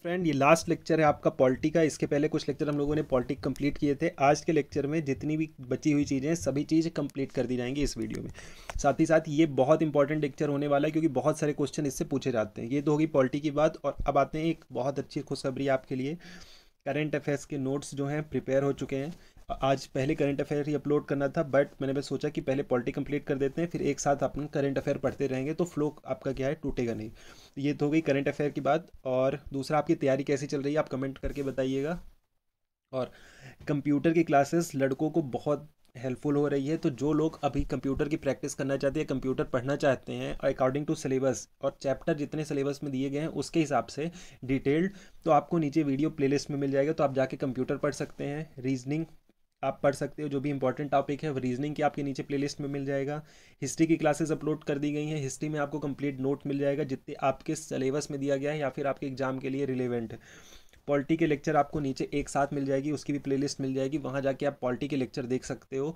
Friend, ये last lecture है आपका पॉलिटी का। इसके पहले कुछ लेक्चर हम लोगों ने पॉलिटी कंप्लीट किए थे। आज के लेक्चर में जितनी भी बची हुई चीज़ें हैं सभी चीज़ें कंप्लीट कर दी जाएंगी इस वीडियो में। साथ ही साथ ये बहुत इंपॉर्टेंट लेक्चर होने वाला है क्योंकि बहुत सारे क्वेश्चन इससे पूछे जाते हैं। ये तो होगी पॉलिटी की बात, और अब आते हैं एक बहुत अच्छी खुशखबरी आपके लिए। करंट अफेयर्स के नोट्स जो हैं प्रिपेयर हो चुके हैं। आज पहले करंट अफेयर ही अपलोड करना था, बट मैंने बस सोचा कि पहले पॉलिटी कंप्लीट कर देते हैं, फिर एक साथ अपन करंट अफेयर पढ़ते रहेंगे तो फ्लो आपका क्या है, टूटेगा नहीं। तो ये तो हो गई करंट अफेयर की बात। और दूसरा, आपकी तैयारी कैसी चल रही है आप कमेंट करके बताइएगा। और कंप्यूटर की क्लासेस लड़कों को बहुत हेल्पफुल हो रही है, तो जो लोग अभी कंप्यूटर की प्रैक्टिस करना चाहते हैं, कंप्यूटर पढ़ना चाहते हैं अकॉर्डिंग टू सिलेबस और चैप्टर जितने सिलेबस में दिए गए हैं उसके हिसाब से डिटेल्ड, तो आपको नीचे वीडियो प्लेलिस्ट में मिल जाएगा। तो आप जाके कंप्यूटर पढ़ सकते हैं, रीजनिंग आप पढ़ सकते हो, जो भी इंपॉर्टेंट टॉपिक है रीजनिंग की आपके नीचे प्लेलिस्ट में मिल जाएगा। हिस्ट्री की क्लासेस अपलोड कर दी गई हैं, हिस्ट्री में आपको कंप्लीट नोट मिल जाएगा जितने आपके सिलेबस में दिया गया है या फिर आपके एग्जाम के लिए रिलेवेंट है। पॉलिटी के लेक्चर आपको नीचे एक साथ मिल जाएगी, उसकी भी प्लेलिस्ट मिल जाएगी, वहाँ जाके आप पॉलिटी के लेक्चर देख सकते हो।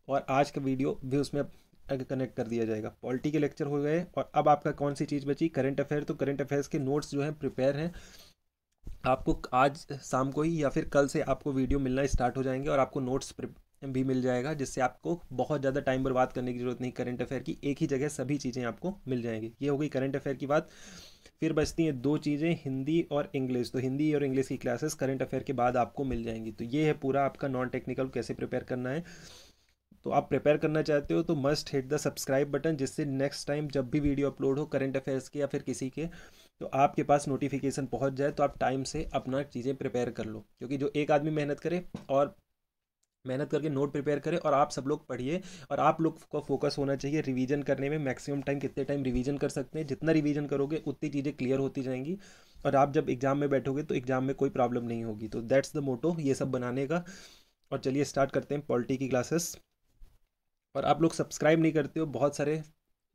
और आज का वीडियो भी उसमें कनेक्ट कर दिया जाएगा। पॉलिटी के लेक्चर हो गए, और अब आपका कौन सी चीज़ बची, करंट अफेयर। तो करंट अफेयर्स के नोट्स जो हैं प्रिपेयर हैं, आपको आज शाम को ही या फिर कल से आपको वीडियो मिलना स्टार्ट हो जाएंगे और आपको नोट्स भी मिल जाएगा, जिससे आपको बहुत ज़्यादा टाइम बर्बाद करने की जरूरत नहीं। करंट अफेयर की एक ही जगह सभी चीज़ें आपको मिल जाएंगी। ये हो गई करंट अफेयर की बात। फिर बचती हैं दो चीज़ें, हिंदी और इंग्लिश। तो हिंदी और इंग्लिश की क्लासेस करंट अफेयर के बाद आपको मिल जाएंगी। तो ये है पूरा आपका नॉन टेक्निकल कैसे प्रिपेयर करना है। तो आप प्रिपेयर करना चाहते हो तो must hit the subscribe button, जिससे नेक्स्ट टाइम जब भी वीडियो अपलोड हो करंट अफेयर्स के या फिर किसी के, तो आपके पास नोटिफिकेशन पहुंच जाए, तो आप टाइम से अपना चीज़ें प्रिपेयर कर लो। क्योंकि जो एक आदमी मेहनत करे और मेहनत करके नोट प्रिपेयर करे और आप सब लोग पढ़िए, और आप लोग को फोकस होना चाहिए रिवीजन करने में। मैक्सिमम टाइम कितने टाइम रिवीजन कर सकते हैं, जितना रिवीजन करोगे उतनी चीज़ें क्लियर होती जाएंगी, और आप जब एग्जाम में बैठोगे तो एग्जाम में कोई प्रॉब्लम नहीं होगी। तो दैट्स द मोटो ये सब बनाने का। और चलिए स्टार्ट करते हैं पॉलिटी की क्लासेस। और आप लोग सब्सक्राइब नहीं करते हो, बहुत सारे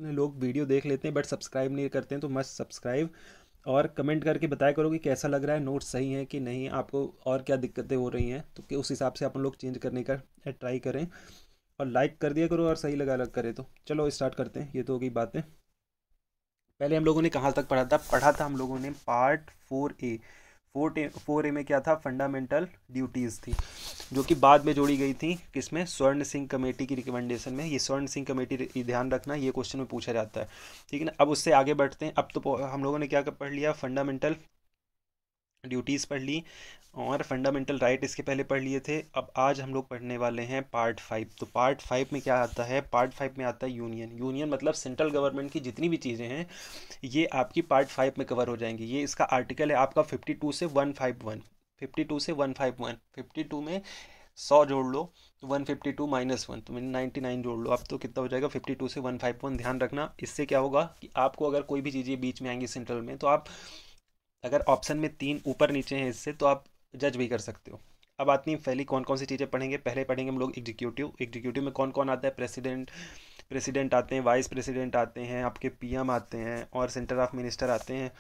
लोग वीडियो देख लेते हैं बट सब्सक्राइब नहीं करते हैं, तो मस्ट सब्सक्राइब। और कमेंट करके बताया करो कि कैसा लग रहा है, नोट्स सही है कि नहीं, आपको और क्या दिक्कतें हो रही हैं, तो कि उस हिसाब से अपन लोग चेंज करने का ट्राई करें। और लाइक कर दिया करो, और सही लगा लग करे तो। चलो स्टार्ट करते हैं। ये तो हो गई बातें। पहले हम लोगों ने कहाँ तक पढ़ा था हम लोगों ने पार्ट 4A। 4A में क्या था, फंडामेंटल ड्यूटीज़ थी, जो कि बाद में जोड़ी गई थी किसमें, स्वर्ण सिंह कमेटी की रिकमेंडेशन में। ये स्वर्ण सिंह कमेटी ध्यान रखना, ये क्वेश्चन में पूछा जाता है, ठीक है ना। अब उससे आगे बढ़ते हैं। अब तो हम लोगों ने क्या पढ़ लिया, फंडामेंटल ड्यूटीज़ पढ़ ली, और फंडामेंटल राइट इसके पहले पढ़ लिए थे। अब आज हम लोग पढ़ने वाले हैं पार्ट 5। तो पार्ट 5 में क्या आता है, पार्ट 5 में आता है यूनियन। यूनियन मतलब सेंट्रल गवर्नमेंट की जितनी भी चीज़ें हैं ये आपकी पार्ट 5 में कवर हो जाएंगी। ये इसका आर्टिकल है आपका 52 से 151। 52 से 151, 52 में 100 जोड़ लो तो 152 -1, तो मैंने 99 जोड़ लो, अब तो कितना हो जाएगा 52 से 151। ध्यान रखना, इससे क्या होगा कि आपको अगर कोई भी चीज़ें बीच में आएंगी सेंट्रल में, तो आप अगर ऑप्शन में 3 ऊपर नीचे हैं इससे, तो आप जज भी कर सकते हो। अब आती है पहली कौन कौन सी चीज़ें पढ़ेंगे। पहले पढ़ेंगे हम लोग एग्जीक्यूटिव। एग्जीक्यूटिव में कौन कौन आता है, प्रेसिडेंट, प्रेसिडेंट आते हैं, वाइस प्रेसिडेंट आते हैं, आपके पीएम आते हैं, और सेंटर ऑफ मिनिस्टर आते हैं।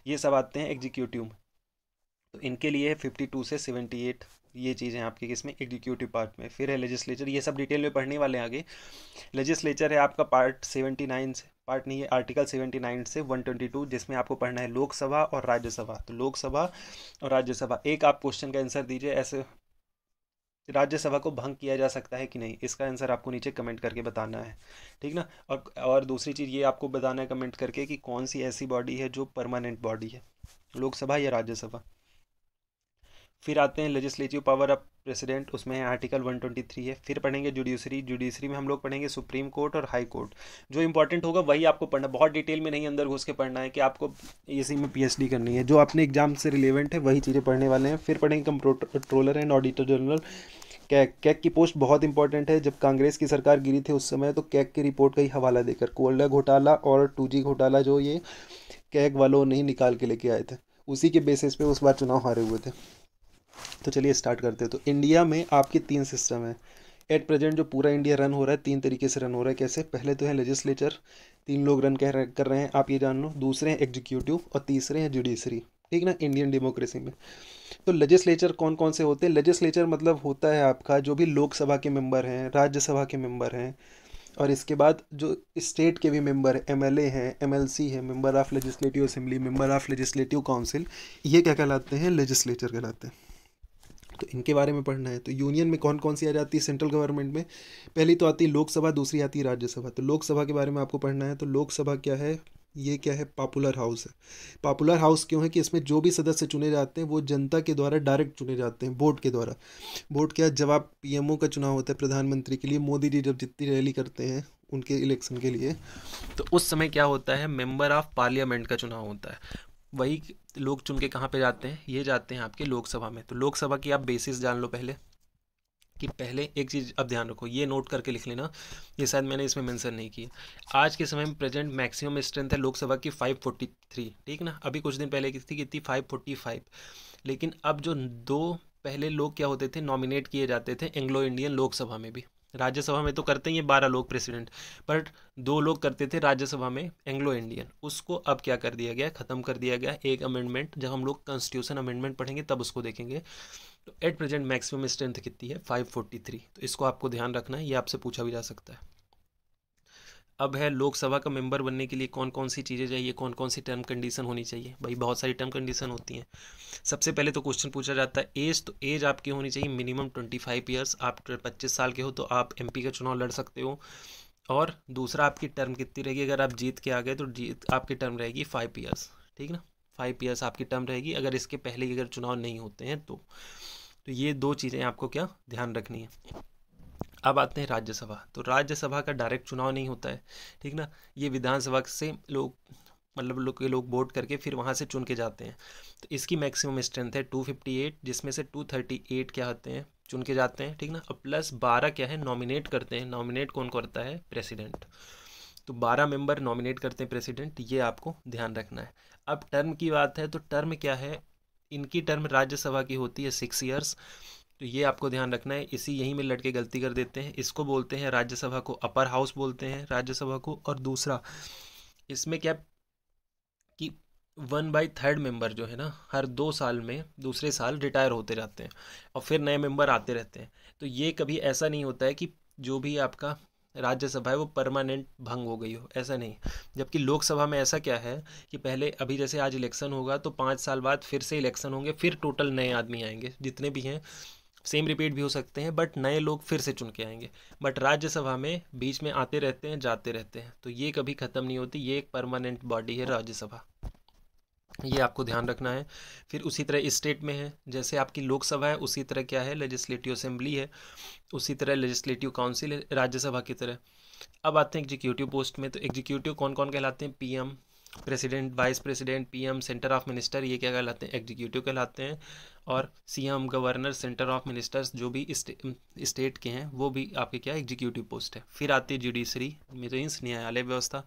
ये सब आते हैं एग्जीक्यूटिव में। तो इनके लिए 52 से 78 ये चीज़ें आपकी किसमें, एग्जीक्यूटिव पार्ट में। फिर है लेजिस्लेचर, ये सब डिटेल में पढ़ने वाले हैं आगे। लेजिस्लेचर है आपका पार्ट 79 से, पार्ट नहीं है, आर्टिकल 79 से 122, जिसमें आपको पढ़ना है लोकसभा और राज्यसभा। तो लोकसभा और राज्यसभा, एक आप क्वेश्चन का आंसर दीजिए ऐसे, राज्यसभा को भंग किया जा सकता है कि नहीं, इसका आंसर आपको नीचे कमेंट करके बताना है, ठीक ना। और दूसरी चीज़ ये आपको बताना है कमेंट करके कि कौन सी ऐसी बॉडी है जो परमानेंट बॉडी है, लोकसभा या राज्यसभा। फिर आते हैं लेजिस्लेटिव पावर ऑफ प्रेसिडेंट, उसमें है आर्टिकल 123 है। फिर पढ़ेंगे जुडिशरी। जुडिशरी में हम लोग पढ़ेंगे सुप्रीम कोर्ट और हाई कोर्ट। जो इंपॉर्टेंट होगा वही आपको पढ़ना, बहुत डिटेल में नहीं अंदर घुस के पढ़ना है कि आपको इसी में पीएचडी करनी है। जो अपने एग्जाम से रिलेवेंट है वही चीज़ें पढ़ने वाले हैं। फिर पढ़ेंगे controller and auditor general. CAG की पोस्ट बहुत इंपॉर्टेंट है। जब कांग्रेस की सरकार गिरी थी उस समय, तो कैग की रिपोर्ट का ही हवाला देकर, कोयला घोटाला और 2G घोटाला जो ये कैग वालों ने ही निकाल के लेके आए थे, उसी के बेसिस पे उस बार चुनाव हारे हुए थे। तो चलिए स्टार्ट करते हैं। तो इंडिया में आपके 3 सिस्टम है एट प्रेजेंट। जो पूरा इंडिया रन हो रहा है 3 तरीके से रन हो रहा है। कैसे, पहले तो है लेजिस्लेचर, 3 लोग रन कर रहे हैं, आप ये जान लो। दूसरे हैं एग्जीक्यूटिव, और तीसरे हैं जुडिशरी, ठीक ना, इंडियन डेमोक्रेसी में। तो लेजिस्लेचर कौन कौन से होते हैं, लेजिस्लेचर मतलब होता है आपका जो भी लोकसभा के मेंबर हैं, राज्यसभा के मेंबर हैं, और इसके बाद जो स्टेट के भी मेंबर है, एमएलए हैं, एमएलसी है, member of legislative assembly, member of legislative council, ये क्या कहलाते हैं? लेजिस्लेचर कहलाते हैं। तो इनके बारे में पढ़ना है। तो यूनियन में कौन कौन सी आ जाती है सेंट्रल गवर्नमेंट में? पहली तो आती है लोकसभा, दूसरी आती है राज्यसभा। तो लोकसभा के बारे में आपको पढ़ना है। तो लोकसभा क्या है? ये क्या है? पॉपुलर हाउस है। पॉपुलर हाउस क्यों है? कि इसमें जो भी सदस्य चुने जाते हैं वो जनता के द्वारा डायरेक्ट चुने जाते हैं, वोट के द्वारा। वोट क्या? जब आप पीएमओ का चुनाव होता है, प्रधानमंत्री के लिए, मोदी जी जब जितनी रैली करते हैं उनके इलेक्शन के लिए, तो उस समय क्या होता है? मेंबर ऑफ पार्लियामेंट का चुनाव होता है। वही लोग चुन के कहाँ पे जाते हैं? ये जाते हैं आपके लोकसभा में। तो लोकसभा की आप बेसिस जान लो पहले, कि पहले एक चीज़ अब ध्यान रखो, ये नोट करके लिख लेना, ये शायद मैंने इसमें मेंशन नहीं किया। आज के समय में प्रेजेंट मैक्सिमम स्ट्रेंथ है लोकसभा की 543, ठीक ना। अभी कुछ दिन पहले कितनी थी? 545। लेकिन अब जो दो पहले लोग क्या होते थे? नॉमिनेट किए जाते थे एंग्लो इंडियन लोकसभा में भी। राज्यसभा में तो करते ही 12 लोग प्रेसिडेंट, बट 2 लोग करते थे राज्यसभा में एंग्लो इंडियन। उसको अब क्या कर दिया गया? ख़त्म कर दिया गया। एक अमेंडमेंट, जब हम लोग कॉन्स्टिट्यूशन अमेंडमेंट पढ़ेंगे तब उसको देखेंगे। तो एट प्रेजेंट मैक्सिमम स्ट्रेंथ कितनी है? 543। तो इसको आपको ध्यान रखना है, ये आपसे पूछा भी जा सकता है। अब है लोकसभा का मेंबर बनने के लिए कौन कौन सी चीज़ें चाहिए, कौन कौन सी टर्म कंडीशन होनी चाहिए? भाई बहुत सारी टर्म कंडीशन होती हैं। सबसे पहले तो क्वेश्चन पूछा जाता है एज। तो एज आपकी होनी चाहिए मिनिमम 25 ईयर्स। आप 25 साल के हो तो आप एमपी का चुनाव लड़ सकते हो। और दूसरा, आपकी टर्म कितनी रहेगी? अगर आप जीत के आ गए तो जीत आपकी टर्म रहेगी 5 ईयर्स, ठीक ना। 5 ईयर्स आपकी टर्म रहेगी, अगर इसके पहले ही अगर चुनाव नहीं होते हैं तो ये 2 चीज़ें आपको क्या ध्यान रखनी है। अब आते हैं राज्यसभा। तो राज्यसभा का डायरेक्ट चुनाव नहीं होता है, ठीक ना। ये विधानसभा से लोग, मतलब लोग वोट करके फिर वहाँ से चुन के जाते हैं। तो इसकी मैक्सिमम स्ट्रेंथ है 258, जिसमें से 238 क्या होते हैं? चुन के जाते हैं, ठीक ना। और प्लस 12 क्या है? नॉमिनेट करते हैं। नॉमिनेट कौन करता है? प्रेसिडेंट। तो 12 मेंबर नॉमिनेट करते हैं प्रेसिडेंट, ये आपको ध्यान रखना है। अब टर्म की बात है, तो टर्म क्या है? इनकी टर्म राज्यसभा की होती है 6 ईयर्स। तो ये आपको ध्यान रखना है। यहीं में लड़के गलती कर देते हैं। इसको बोलते हैं राज्यसभा को, अपर हाउस बोलते हैं राज्यसभा को। और दूसरा, इसमें क्या कि 1/3 मेंबर जो है ना, हर 2 साल में दूसरे साल रिटायर होते जाते हैं और फिर नए मेंबर आते रहते हैं। तो ये कभी ऐसा नहीं होता है कि जो भी आपका राज्यसभा है वो परमानेंट भंग हो गई हो, ऐसा नहीं। जबकि लोकसभा में ऐसा क्या है कि पहले, अभी जैसे आज इलेक्शन होगा तो 5 साल बाद फिर से इलेक्शन होंगे, फिर टोटल नए आदमी आएंगे, जितने भी हैं सेम रिपीट भी हो सकते हैं, बट नए लोग फिर से चुन के आएंगे। बट राज्यसभा में बीच में आते रहते हैं, जाते रहते हैं, तो ये कभी ख़त्म नहीं होती। ये एक परमानेंट बॉडी है राज्यसभा, ये आपको ध्यान रखना है। फिर उसी तरह स्टेट में है, जैसे आपकी लोकसभा है उसी तरह क्या है? लेजिस्लेटिव असेंबली है, उसी तरह लेजिस्लेटिव काउंसिल है राज्यसभा की तरह। अब आते हैं एग्जीक्यूटिव पोस्ट में। तो एग्जीक्यूटिव कौन कौन कहलाते हैं? PM, president, vice president, PM, centre of minister, ये क्या कहलाते हैं? एग्जीक्यूटिव कहलाते हैं। और CM, governor, centre of ministers जो भी स्टेट के हैं वो भी आपके क्या एग्जीक्यूटिव पोस्ट है। फिर आती है जुडिशरी, मीन्स न्यायालय व्यवस्था,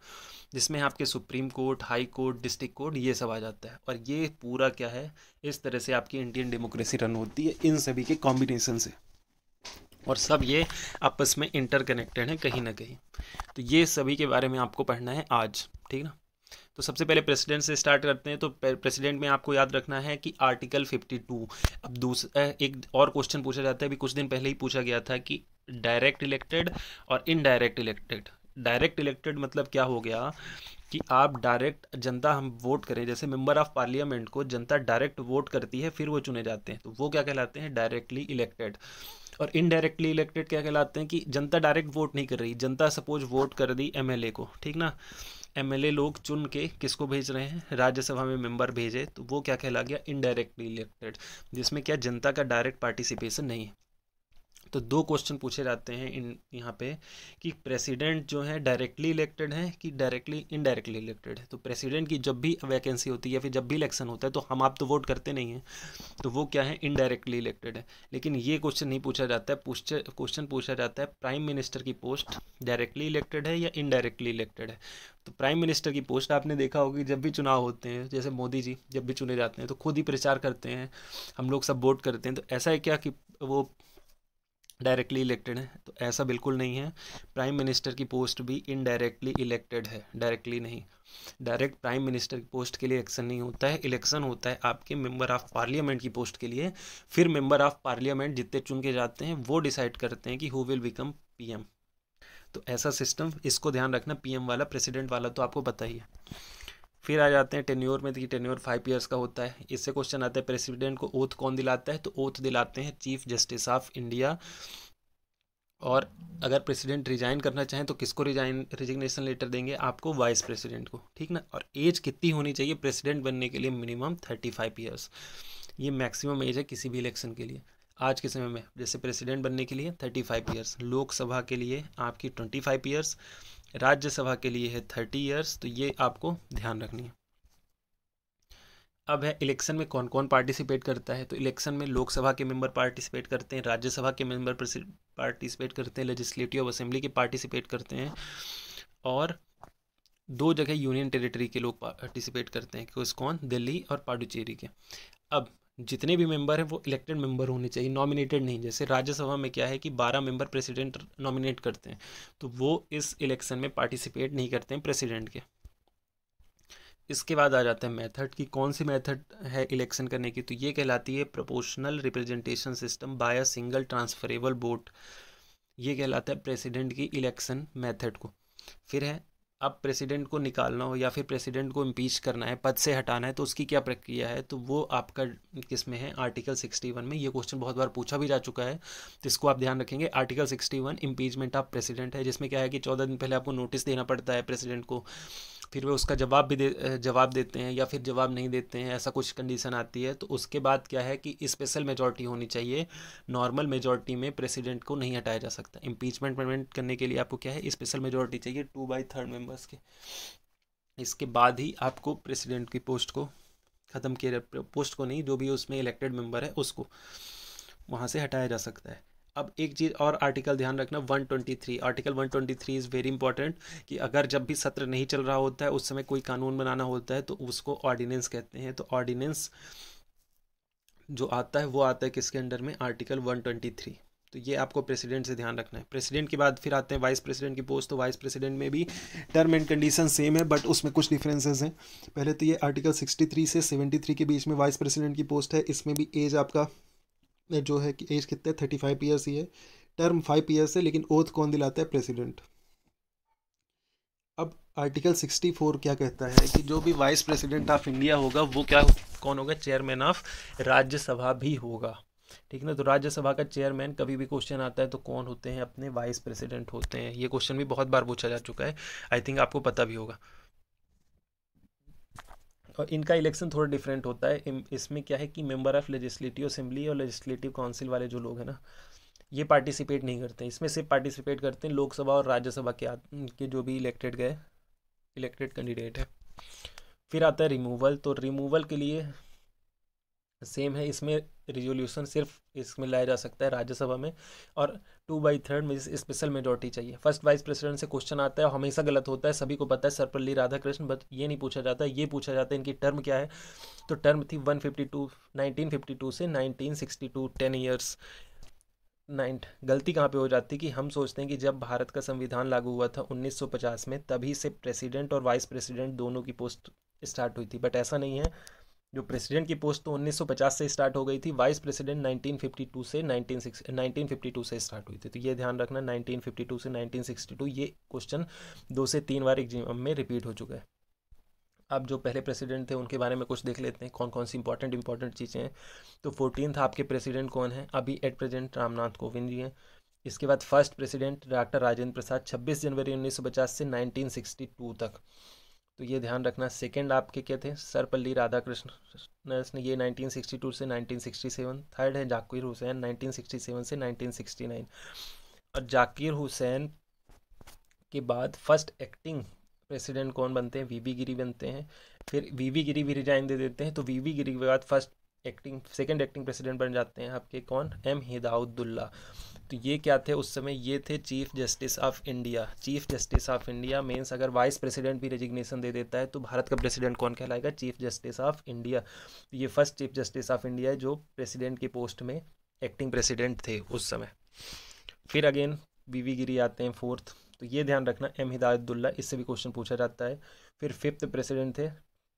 जिसमें आपके supreme court, high court, district court, ये सब आ जाता है। और ये पूरा क्या है? इस तरह से आपकी इंडियन डेमोक्रेसी रन होती है, इन सभी के कॉम्बिनेशन से। और सब ये आपस में इंटरकनेक्टेड हैं कहीं ना कहीं। तो ये सभी के बारे में आपको पढ़ना है आज, ठीक ना। तो सबसे पहले प्रेसिडेंट से स्टार्ट करते हैं। तो प्रेसिडेंट में आपको याद रखना है कि आर्टिकल 52। अब दूसरा एक और क्वेश्चन पूछा जाता है, अभी कुछ दिन पहले ही पूछा गया था कि डायरेक्ट इलेक्टेड और इनडायरेक्ट इलेक्टेड। डायरेक्ट इलेक्टेड मतलब क्या हो गया कि आप डायरेक्ट, जनता हम वोट करें, जैसे मेंबर ऑफ पार्लियामेंट को जनता डायरेक्ट वोट करती है, फिर वो चुने जाते हैं, तो वो क्या कहलाते हैं? Directly elected. और इनडायरेक्टली इलेक्टेड क्या कहलाते हैं? कि जनता डायरेक्ट वोट नहीं कर रही, जनता सपोज वोट कर दी एमएलए को, ठीक ना। एमएलए लोग चुन के किसको भेज रहे हैं? राज्यसभा में मेंबर भेजे, तो वो क्या कहला गया? इनडायरेक्टली इलेक्टेड, जिसमें क्या जनता का डायरेक्ट पार्टिसिपेशन नहीं है। तो 2 क्वेश्चन पूछे जाते हैं यहाँ पे कि प्रेसिडेंट जो है डायरेक्टली इलेक्टेड है कि डायरेक्टली इनडायरेक्टली इलेक्टेड है। तो प्रेसिडेंट की जब भी वैकेंसी होती है या फिर जब भी इलेक्शन होता है तो हम आप तो वोट करते नहीं हैं, तो वो क्या है? इनडायरेक्टली इलेक्टेड है। लेकिन ये क्वेश्चन नहीं पूछा जाता है, क्वेश्चन पूछा जाता है प्राइम मिनिस्टर की पोस्ट डायरेक्टली इलेक्टेड है या इनडायरेक्टली इलेक्टेड है। तो प्राइम मिनिस्टर की पोस्ट आपने देखा होगी, जब भी चुनाव होते हैं, जैसे मोदी जी जब भी चुने जाते हैं तो खुद ही प्रचार करते हैं, हम लोग सब वोट करते हैं। तो ऐसा है क्या कि वो डायरेक्टली इलेक्टेड है? तो ऐसा बिल्कुल नहीं है। प्राइम मिनिस्टर की पोस्ट भी इनडायरेक्टली इलेक्टेड है, डायरेक्टली नहीं। डायरेक्ट प्राइम मिनिस्टर की पोस्ट के लिए इलेक्शन नहीं होता है, इलेक्शन होता है आपके मेंबर ऑफ पार्लियामेंट की पोस्ट के लिए। फिर मेंबर ऑफ पार्लियामेंट जितने चुन के जाते हैं वो डिसाइड करते हैं कि हु विल बिकम पीएम। तो ऐसा सिस्टम, इसको ध्यान रखना। पीएम वाला, प्रेसिडेंट वाला तो आपको पता ही है। फिर आ जाते हैं टेन्योर में, कि टेन्योर 5 ईयर्स का होता है। इससे क्वेश्चन आता है प्रेसिडेंट को ओथ कौन दिलाता है, तो ओथ दिलाते हैं चीफ जस्टिस ऑफ इंडिया। और अगर प्रेसिडेंट रिजाइन करना चाहें तो किसको रिजिग्नेशन लेटर देंगे, आपको वाइस प्रेसिडेंट को, ठीक ना। और एज कितनी होनी चाहिए प्रेसिडेंट बनने के लिए, मिनिमम 35 ईयर्स, ये मैक्सिमम एज है किसी भी इलेक्शन के लिए आज के समय में। जैसे प्रेसिडेंट बनने के लिए 35 ईयर्स, लोकसभा के लिए आपकी 25 ईयर्स, राज्यसभा के लिए है 30 ईयर्स, तो ये आपको ध्यान रखनी है। अब है इलेक्शन में कौन कौन पार्टिसिपेट करता है, तो इलेक्शन में लोकसभा के मेंबर पार्टिसिपेट करते हैं, राज्यसभा के मेंबर पार्टिसिपेट करते हैं, लेजिस्लेटिव असेंबली के पार्टिसिपेट करते हैं, और 2 जगह यूनियन टेरिटरी के लोग पार्टिसिपेट करते हैं, कौन, दिल्ली और पांडुचेरी के। अब जितने भी मेंबर हैं वो इलेक्टेड मेंबर होने चाहिए, नॉमिनेटेड नहीं। जैसे राज्यसभा में क्या है कि 12 मेंबर प्रेसिडेंट नॉमिनेट करते हैं, तो वो इस इलेक्शन में पार्टिसिपेट नहीं करते हैं प्रेसिडेंट के। इसके बाद आ जाता है मेथड, की कौन सी मेथड है इलेक्शन करने की, तो ये कहलाती है proportional representation system by a single transferable vote, ये कहलाता है प्रेसिडेंट की इलेक्शन मेथड को। फिर है, अब प्रेसिडेंट को निकालना हो या फिर प्रेसिडेंट को इम्पीच करना है, पद से हटाना है, तो उसकी क्या प्रक्रिया है, तो वो आपका किस में है, आर्टिकल 61 में। ये क्वेश्चन बहुत बार पूछा भी जा चुका है, तो इसको आप ध्यान रखेंगे। आर्टिकल 61 इम्पीचमेंट ऑफ प्रेसिडेंट है, जिसमें क्या है कि 14 दिन पहले आपको नोटिस देना पड़ता है प्रेसिडेंट को, फिर वे उसका जवाब देते हैं या फिर जवाब नहीं देते हैं, ऐसा कुछ कंडीशन आती है। तो उसके बाद क्या है कि स्पेशल मेजॉरिटी होनी चाहिए, नॉर्मल मेजॉरिटी में प्रेसिडेंट को नहीं हटाया जा सकता। इम्पीचमेंट प्रिवेंट करने के लिए आपको क्या है, स्पेशल मेजॉरिटी चाहिए 2/3 मेंबर्स के। इसके बाद ही आपको प्रेसिडेंट की पोस्ट को ख़त्म किया, पोस्ट को नहीं, जो भी उसमें इलेक्टेड मेंबर है उसको वहाँ से हटाया जा सकता है। अब एक चीज़ और आर्टिकल ध्यान रखना, 123, आर्टिकल 123 इज़ वेरी इंपॉर्टेंट, कि अगर जब भी सत्र नहीं चल रहा होता है उस समय कोई कानून बनाना होता है तो उसको ऑर्डिनेंस कहते हैं। तो ऑर्डिनेंस जो आता है वो आता है किसके अंडर में, आर्टिकल 123। तो ये आपको प्रेसिडेंट से ध्यान रखना है। प्रेसिडेंट के बाद फिर आते हैं वाइस प्रेसिडेंट की पोस्ट, तो वाइस प्रेसिडेंट में भी टर्म एंड कंडीशन सेम है, बट उसमें कुछ डिफरेंसेस हैं। पहले तो ये आर्टिकल 63 से 73 के बीच में वाइस प्रेसिडेंट की पोस्ट है, इसमें भी एज आपका जो है कि एज कितने 35 ईयर्स ही है, टर्म 5 ईयर्स है, लेकिन ओथ कौन दिलाता है, प्रेसिडेंट। अब आर्टिकल 64 क्या कहता है कि जो भी वाइस प्रेसिडेंट ऑफ इंडिया होगा वो क्या, कौन होगा, चेयरमैन ऑफ राज्यसभा भी होगा, ठीक ना। तो राज्यसभा का चेयरमैन, कभी भी क्वेश्चन आता है तो कौन होते हैं, अपने वाइस प्रेसिडेंट होते हैं। ये क्वेश्चन भी बहुत बार पूछा जा चुका है, आई थिंक आपको पता भी होगा। और इनका इलेक्शन थोड़ा डिफरेंट होता है, इसमें क्या है कि मेंबर ऑफ लेजिस्लेटिव असेंबली और लेजिस्लेटिव काउंसिल वाले जो लोग हैं ना, ये पार्टिसिपेट नहीं करते हैं। इसमें सिर्फ पार्टिसिपेट करते हैं लोकसभा और राज्यसभा के जो भी इलेक्टेड कैंडिडेट है। फिर आता है रिमूवल, तो रिमूवल के लिए सेम है, इसमें रिजोल्यूशन सिर्फ इसमें लाया जा सकता है राज्यसभा में, और 2/3 में स्पेशल मेजॉरिटी चाहिए। फर्स्ट वाइस प्रेसिडेंट से क्वेश्चन आता है और हमेशा गलत होता है, सभी को पता है, सर्वपल्ली राधाकृष्ण, बट ये नहीं पूछा जाता, ये पूछा जाता है इनकी टर्म क्या है। तो टर्म थी 1952 से 1962, 10 ईयर्स। गलती कहाँ पे हो जाती है कि हम सोचते हैं कि जब भारत का संविधान लागू हुआ था 1950 में, तभी से प्रेसिडेंट और वाइस प्रेसिडेंट दोनों की पोस्ट स्टार्ट हुई थी, बट ऐसा नहीं है। जो प्रेसिडेंट की पोस्ट तो 1950 से स्टार्ट हो गई थी, वाइस प्रेसिडेंट 1952 से स्टार्ट हुई थी। तो ये ध्यान रखना, 1952 से 1962, ये क्वेश्चन 2 से 3 बार एग्जाम में रिपीट हो चुका है। अब जो पहले प्रेसिडेंट थे उनके बारे में कुछ देख लेते हैं, कौन कौन सी इंपॉर्टेंट चीज़ें हैं। तो 14th आपके प्रेसिडेंट कौन है, अभी एट प्रेजेंट रामनाथ कोविंद जी हैं। इसके बाद first president doctor Rajendra Prasad, 26 जनवरी 1950 से 1962 तक, तो ये ध्यान रखना। सेकंड आपके क्या थे, सर्वपल्ली राधाकृष्ण, ये 1962 से 1967। थर्ड है जाकिर हुसैन, 1967 से 1969। और जाकिर हुसैन के बाद फर्स्ट एक्टिंग प्रेसिडेंट कौन बनते हैं, वीवी गिरी बनते हैं। फिर वीवी गिरी भी रिजाइन दे देते हैं, तो वीवी गिरी के बाद सेकंड एक्टिंग प्रेसिडेंट बन जाते हैं आपके कौन, एम हिदाउद्दुल्ला। तो ये क्या थे उस समय, ये थे chief justice of India. Chief justice of India means अगर वाइस प्रेसिडेंट भी रेजिग्नेशन दे देता है तो भारत का प्रेसिडेंट कौन कहलाएगा, चीफ जस्टिस ऑफ इंडिया। तो ये first chief justice of India है जो प्रेसिडेंट की पोस्ट में एक्टिंग प्रेसिडेंट थे उस समय। फिर अगेन वीवी गिरी आते हैं फोर्थ, तो ये ध्यान रखना, एम हिदायतुल्ला, इससे भी क्वेश्चन पूछा जाता है। फिर फिफ्थ प्रेसिडेंट थे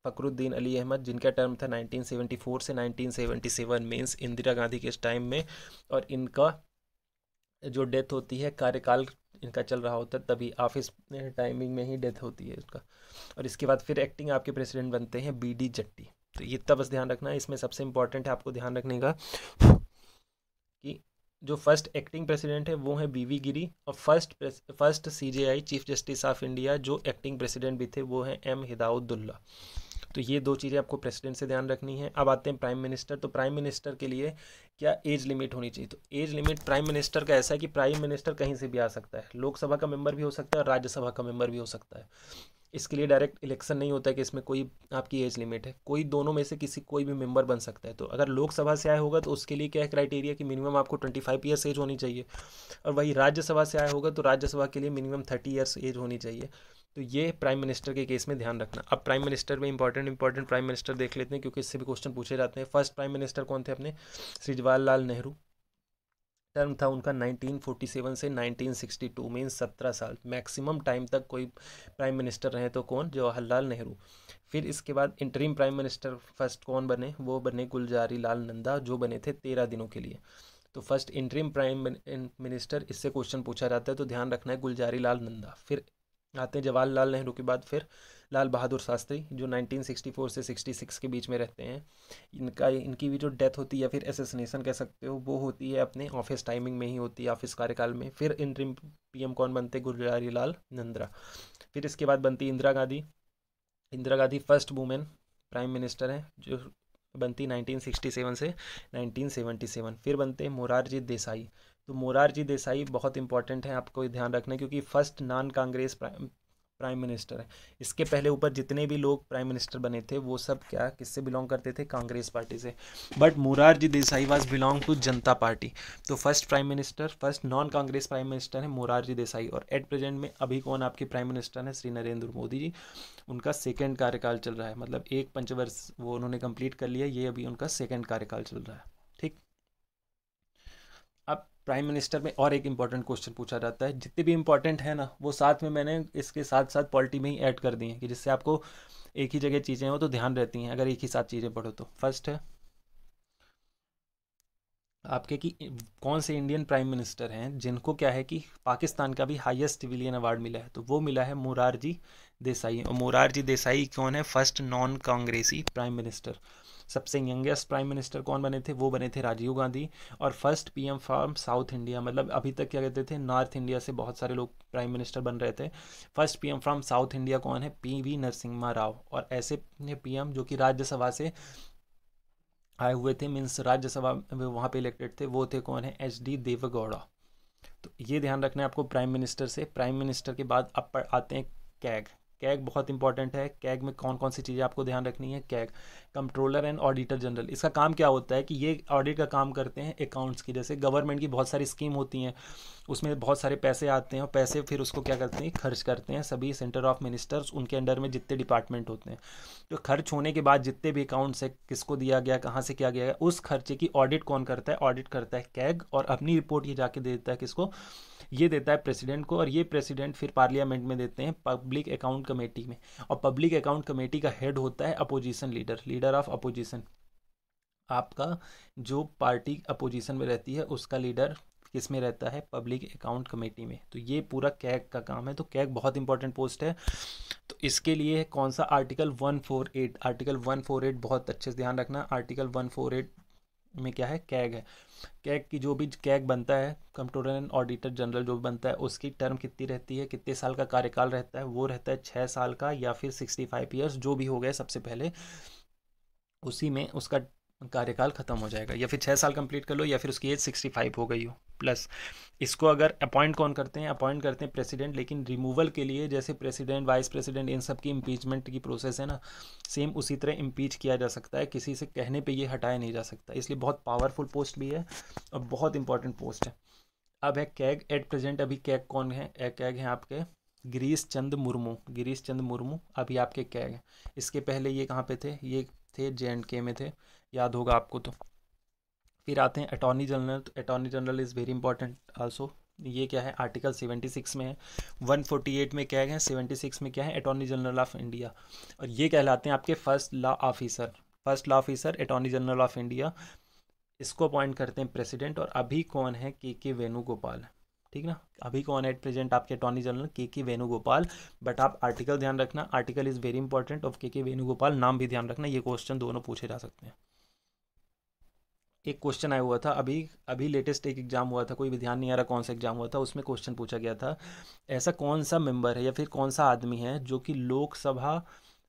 फखरुद्दीन अली अहमद, जिनका टर्म था 1974 से 1977, मीन्स इंदिरा गांधी के टाइम में। और इनका जो डेथ होती है कार्यकाल इनका चल रहा होता है तभी ऑफिस टाइमिंग में ही डेथ होती है इसका। और इसके बाद फिर एक्टिंग आपके प्रेसिडेंट बनते हैं BD जट्टी। तो ये इतना बस ध्यान रखना है। इसमें सबसे इंपॉर्टेंट है आपको ध्यान रखने का कि जो फर्स्ट एक्टिंग प्रेसिडेंट है वो है BV गिरी, और first CJI chief justice of India जो एक्टिंग प्रेसिडेंट भी थे वो हैं M हिदाउद्दुल्ला। तो ये दो चीज़ें आपको प्रेसिडेंट से ध्यान रखनी है। अब आते हैं प्राइम मिनिस्टर। तो प्राइम मिनिस्टर के लिए क्या एज लिमिट होनी चाहिए? तो एज लिमिट प्राइम मिनिस्टर का ऐसा है कि प्राइम मिनिस्टर कहीं से भी आ सकता है, लोकसभा का मेंबर भी हो सकता है और राज्यसभा का मेंबर भी हो सकता है। इसके लिए डायरेक्ट इलेक्शन नहीं होता है कि इसमें कोई आपकी एज लिमिट है, कोई दोनों में से किसी कोई भी मेंबर बन सकता है। तो अगर लोकसभा से आया होगा तो उसके लिए क्या है क्राइटेरिया कि मिनिमम आपको 25 ईयर्स एज होनी चाहिए, और वही राज्यसभा से आया होगा तो राज्यसभा के लिए मिनिमम 30 ईयर्स एज होनी चाहिए। तो ये प्राइम मिनिस्टर के केस में ध्यान रखना। अब प्राइम मिनिस्टर में इंपॉर्टेंट प्राइम मिनिस्टर देख लेते हैं क्योंकि इससे भी क्वेश्चन पूछे जाते हैं। फर्स्ट प्राइम मिनिस्टर कौन थे अपने? श्री जवाहरलाल नेहरू। टर्म था उनका 1947 से 1962, मीन्स 17 साल। मैक्सिमम टाइम तक कोई प्राइम मिनिस्टर रहे तो कौन? जवाहरलाल नेहरू। फिर इसके बाद इंटरिम प्राइम मिनिस्टर फर्स्ट कौन बने? वो बने गुलजारी लाल नंदा, जो बने थे 13 दिनों के लिए। तो फर्स्ट इंटरिम प्राइम मिनिस्टर, इससे क्वेश्चन पूछा जाता है तो ध्यान रखना है गुलजारी लाल नंदा। फिर आते हैं जवाहरलाल नेहरू के बाद फिर लाल बहादुर शास्त्री जो 1964 से 66 के बीच में रहते हैं। इनकी भी जो डेथ होती है या फिर एसेसिनेशन कह सकते हो वो होती है अपने ऑफिस टाइमिंग में ही होती है, ऑफिस कार्यकाल में। फिर इंटरिम PM कौन बनते? गुलजारी लाल नंदा। फिर इसके बाद बनती Indira Gandhi. Indira Gandhi first women prime minister हैं जो बनती 1967 से 1977। फिर बनते हैं मोरारजी देसाई। तो मोरारजी देसाई बहुत इंपॉर्टेंट है, आपको ध्यान रखना है क्योंकि first non Congress prime minister है। इसके पहले ऊपर जितने भी लोग प्राइम मिनिस्टर बने थे वो सब क्या किससे बिलोंग करते थे? कांग्रेस पार्टी से। But Morarji Desai was belong to Janata party. तो first prime minister, first non Congress prime minister है मोरारजी देसाई। और एट प्रेजेंट में अभी कौन आपके प्राइम मिनिस्टर है? श्री नरेंद्र मोदी जी। उनका सेकेंड कार्यकाल चल रहा है, मतलब एक पंचवर्ष वो उन्होंने कंप्लीट कर लिया, ये अभी उनका सेकेंड कार्यकाल चल रहा है। ठीक। अब प्राइम मिनिस्टर में और एक इंपॉर्टेंट क्वेश्चन पूछा जाता है, जितने भी इंपॉर्टेंट है ना वो साथ में मैंने इसके साथ साथ पॉलिटी में ही ऐड कर दिए हैं कि जिससे आपको एक ही जगह चीज़ें हो तो ध्यान रहती हैं अगर एक ही साथ चीज़ें पढ़ो तो। फर्स्ट है आपके कि कौन से इंडियन प्राइम मिनिस्टर हैं जिनको क्या है कि पाकिस्तान का भी हाईएस्ट सिविलियन अवार्ड मिला है? तो वो मिला है मोरारजी देसाई। और मोरारजी देसाई कौन है? फर्स्ट नॉन कांग्रेसी प्राइम मिनिस्टर। सबसे यंगेस्ट प्राइम मिनिस्टर कौन बने थे? वो बने थे राजीव गांधी। और first PM from south India, मतलब अभी तक क्या कहते थे नॉर्थ इंडिया से बहुत सारे लोग प्राइम मिनिस्टर बन रहे थे। First PM from south India कौन है? PV नरसिम्हा राव। और ऐसे PM जो कि राज्यसभा से आए हुए थे, मीन्स राज्यसभा में वहाँ पे इलेक्टेड थे, वो थे कौन है? HD देवेगौड़ा। तो ये ध्यान रखना है आपको प्राइम मिनिस्टर से। प्राइम मिनिस्टर के बाद अब आते हैं कैग। कैग बहुत इंपॉर्टेंट है। कैग में कौन कौन सी चीज़ें आपको ध्यान रखनी है? CAG controller and auditor general. इसका काम क्या होता है कि ये ऑडिट का काम करते हैं अकाउंट्स की। जैसे गवर्नमेंट की बहुत सारी स्कीम होती हैं, उसमें बहुत सारे पैसे आते हैं और पैसे फिर उसको क्या करते हैं? खर्च करते हैं सभी सेंटर ऑफ मिनिस्टर्स, उनके अंडर में जितने डिपार्टमेंट होते हैं। तो खर्च होने के बाद जितने भी अकाउंट्स है, किसको दिया गया, कहाँ से क्या गया है, उस खर्चे की ऑडिट कौन करता है? ऑडिट करता है कैग। और अपनी रिपोर्ट ये जाके दे देता है किसको? ये देता है प्रेसिडेंट को। और ये प्रेसिडेंट फिर पार्लियामेंट में देते हैं पब्लिक अकाउंट कमेटी में। और पब्लिक अकाउंट कमेटी का हेड होता है opposition leader, leader of opposition. आपका जो पार्टी अपोजिशन में रहती है उसका लीडर किस में रहता है? पब्लिक अकाउंट कमेटी में। तो ये पूरा कैग का काम है। तो कैग बहुत इंपॉर्टेंट पोस्ट है। तो इसके लिए कौन सा? आर्टिकल 148। आर्टिकल 148 बहुत अच्छे से ध्यान रखना। आर्टिकल 148 में क्या है? कैग है। कैग की जो भी कैग बनता है, कंट्रोलर एंड ऑडिटर जनरल जो बनता है, उसकी टर्म कितनी रहती है? कितने साल का कार्यकाल रहता है? वो रहता है 6 साल का या फिर 65 ईयर्स, जो भी हो गए सबसे पहले उसी में उसका कार्यकाल खत्म हो जाएगा। या फिर 6 साल कंप्लीट कर लो या फिर उसकी एज 65 हो गई हो प्लस। इसको अगर अपॉइंट कौन करते हैं? अपॉइंट करते हैं प्रेसिडेंट। लेकिन रिमूवल के लिए जैसे प्रेसिडेंट, वाइस प्रेसिडेंट, इन सब की इम्पीचमेंट की प्रोसेस है ना, सेम उसी तरह इम्पीच किया जा सकता है, किसी से कहने पे ये हटाया नहीं जा सकता। इसलिए बहुत पावरफुल पोस्ट भी है और बहुत इंपॉर्टेंट पोस्ट है। अब है कैग। एट प्रेजेंट अभी कैग कौन है? कैग है आपके गिरीश चंद्र मुर्मू। गिरीश चंद्र मुर्मू अभी आपके कैग हैं। इसके पहले ये कहाँ पे थे? ये थे JNK में थे, याद होगा आपको। तो फिर आते हैं अटॉर्नी जनरल। तो attorney general is very important also. ये क्या है? आर्टिकल 76 में है। 148 में क्या है? 76 में क्या है? Attorney general of India. और ये कहलाते हैं आपके first law officer. First law officer attorney general of India. इसको अपॉइंट करते हैं प्रेसिडेंट। और अभी कौन है? KK वेणुगोपाल। ठीक ना। अभी कौन एट प्रेजेंट आपके अटॉर्नी जनरल? के वेणुगोपाल। बट आप आर्टिकल ध्यान रखना, article is very important of के वेणुगोपाल, नाम भी ध्यान रखना, ये क्वेश्चन दोनों पूछे जा सकते हैं। एक क्वेश्चन आया हुआ था अभी, अभी लेटेस्ट एक एग्जाम हुआ था, कोई भी ध्यान नहीं आ रहा कौन सा एग्जाम हुआ था, उसमें क्वेश्चन पूछा गया था, ऐसा कौन सा मेंबर है या फिर कौन सा आदमी है जो कि लोकसभा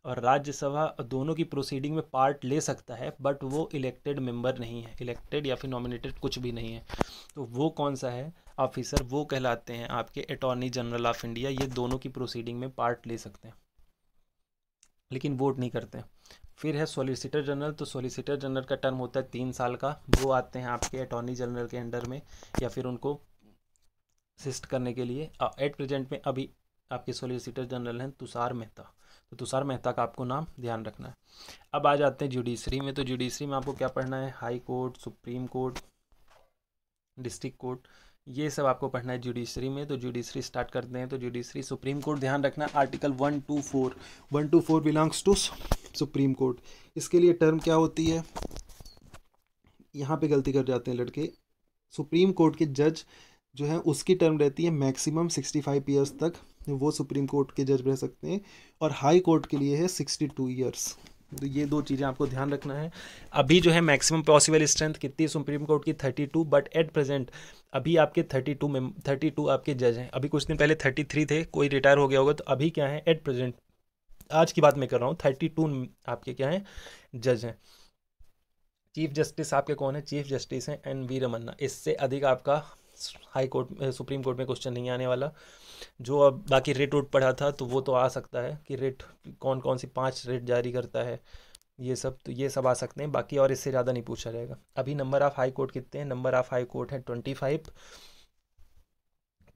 और राज्यसभा दोनों की प्रोसीडिंग में पार्ट ले सकता है बट वो इलेक्टेड मेंबर नहीं है, इलेक्टेड या फिर नॉमिनेटेड कुछ भी नहीं है, तो वो कौन सा है ऑफिसर? वो कहलाते हैं आपके अटॉर्नी जनरल ऑफ इंडिया। ये दोनों की प्रोसीडिंग में पार्ट ले सकते हैं लेकिन वोट नहीं करते हैं। फिर है सॉलिसिटर जनरल, तो सॉलिसिटर जनरल का टर्म होता है 3 साल का, वो आते हैं आपके अटॉर्नी जनरल के अंडर में या फिर उनको असिस्ट करने के लिए। एट प्रेजेंट में अभी आपके सॉलिसिटर जनरल हैं तुषार मेहता, तो तुषार मेहता का आपको नाम ध्यान रखना है। अब आ जाते हैं जुडिशरी में, तो जुडिशरी में आपको क्या पढ़ना है? High court, supreme court, district court, ये सब आपको पढ़ना है जुडिशरी में। तो जुडिशरी स्टार्ट करते हैं। तो जुडिशरी, सुप्रीम कोर्ट ध्यान रखना, article 124 belongs to supreme court. इसके लिए टर्म क्या होती है? यहाँ पे गलती कर जाते हैं लड़के। सुप्रीम कोर्ट के जज जो है उसकी टर्म रहती है मैक्सिमम 65 ईयर्स तक, वो सुप्रीम कोर्ट के जज रह सकते हैं, और हाई कोर्ट के लिए है 62 ईयर्स। तो ये दो चीज़ें आपको ध्यान रखना है। अभी जो है मैक्सिमम पॉसिबल स्ट्रेंथ कितनी है सुप्रीम कोर्ट की? 32, बट एट प्रेजेंट अभी आपके 32 आपके जज हैं। अभी कुछ दिन पहले 33 थे, कोई रिटायर हो गया होगा, तो अभी क्या है एट प्रेजेंट, आज की बात मैं कर रहा हूँ, 32 आपके क्या हैं? जज हैं। चीफ जस्टिस आपके कौन है? चीफ जस्टिस हैं एन वी रमन्ना। इससे अधिक आपका हाई कोर्ट सुप्रीम कोर्ट में क्वेश्चन नहीं आने वाला। जो अब बाकी रेट उठ पड़ा था तो वो तो आ सकता है कि रेट कौन कौन सी 5 रेट जारी करता है, ये सब, तो ये सब आ सकते हैं बाकी, और इससे ज़्यादा नहीं पूछा जाएगा। अभी नंबर ऑफ़ हाई कोर्ट कितने हैं? नंबर ऑफ़ हाई कोर्ट है 25।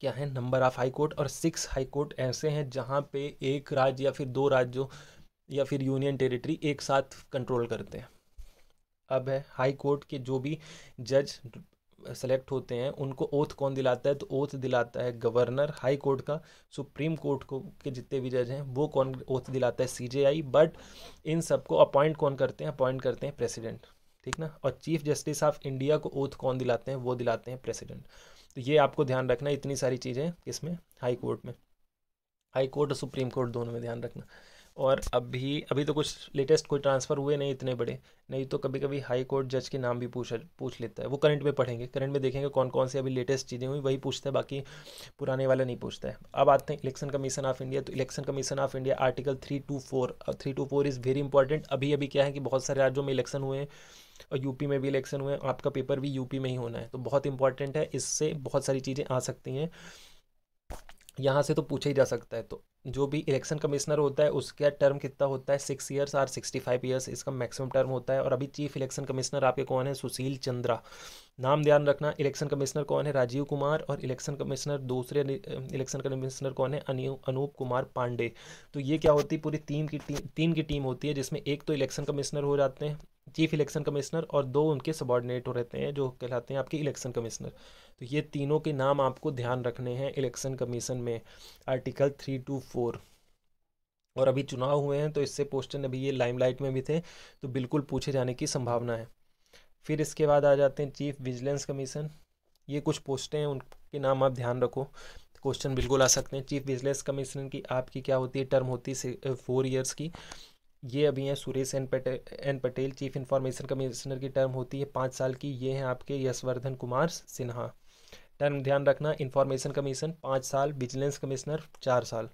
क्या है नंबर ऑफ़ हाई कोर्ट? और 6 हाई कोर्ट ऐसे हैं जहाँ पे एक राज्य या फिर 2 राज्यों या फिर यूनियन टेरिटरी एक साथ कंट्रोल करते हैं। अब है हाई कोर्ट के जो भी जज सेलेक्ट होते हैं उनको ओथ कौन दिलाता है? तो ओथ दिलाता है गवर्नर हाई कोर्ट का। सुप्रीम कोर्ट को के जितने भी जज हैं वो कौन ओथ दिलाता है? सीजेआई। बट इन सबको अपॉइंट कौन करते हैं? अपॉइंट करते हैं प्रेसिडेंट, ठीक ना। और चीफ जस्टिस ऑफ इंडिया को ओथ कौन दिलाते हैं? वो दिलाते हैं प्रेसिडेंट। तो ये आपको ध्यान रखना, इतनी सारी चीज़ें किसमें? हाई कोर्ट में। हाई कोर्ट और सुप्रीम कोर्ट दोनों में ध्यान रखना। और अभी अभी तो कुछ लेटेस्ट कोई ट्रांसफ़र हुए नहीं इतने बड़े, नहीं तो कभी कभी हाई कोर्ट जज के नाम भी पूछ लेता है। वो करंट में पढ़ेंगे, करंट में देखेंगे कौन कौन से अभी लेटेस्ट चीज़ें हुई वही पूछता है, बाकी पुराने वाला नहीं पूछता है। अब आते हैं इलेक्शन कमीशन ऑफ इंडिया। तो election commission of India article 324 is very important. अभी अभी क्या है कि बहुत सारे राज्यों में इलेक्शन हुए हैं और यूपी में भी इलेक्शन हुए हैं, आपका पेपर भी यूपी में ही होना है, तो बहुत इंपॉर्टेंट है। इससे बहुत सारी चीज़ें आ सकती हैं, यहाँ से तो पूछा ही जा सकता है। तो जो भी इलेक्शन कमिश्नर होता है उसका टर्म कितना होता है? 6 ईयर्स और 65 ईयर्स इसका मैक्सिमम टर्म होता है। और अभी चीफ इलेक्शन कमिश्नर आपके कौन है? सुशील चंद्रा। नाम ध्यान रखना। इलेक्शन कमिश्नर कौन है? राजीव कुमार। और इलेक्शन कमिश्नर दूसरे इलेक्शन कमिश्नर कौन है? अनूप कुमार पांडे। तो ये क्या होती है? पूरी तीन की टीम होती है, जिसमें एक तो इलेक्शन कमिश्नर हो जाते हैं, चीफ इलेक्शन कमिश्नर, और 2 उनके सबॉर्डिनेट हो रहते हैं जो कहलाते हैं आपके इलेक्शन कमिश्नर। तो ये तीनों के नाम आपको ध्यान रखने हैं इलेक्शन कमीशन में, आर्टिकल 324। और अभी चुनाव हुए हैं तो इससे क्वेश्चन अभी ये लाइमलाइट में भी थे, तो बिल्कुल पूछे जाने की संभावना है। फिर इसके बाद आ जाते हैं चीफ विजिलेंस कमीशन। ये कुछ पोस्टें हैं, उनके नाम आप ध्यान रखो, क्वेश्चन बिल्कुल आ सकते हैं। चीफ विजिलेंस कमीशन की आपकी क्या होती है? टर्म होती है 4 ईयर्स की। ये अभी हैं Suresh N Patel. Chief information commissioner की टर्म होती है 5 साल की। ये हैं आपके यशवर्धन कुमार सिन्हा। टर्म ध्यान रखना, इंफॉर्मेशन कमीशन 5 साल, विजिलेंस कमिश्नर 4 साल।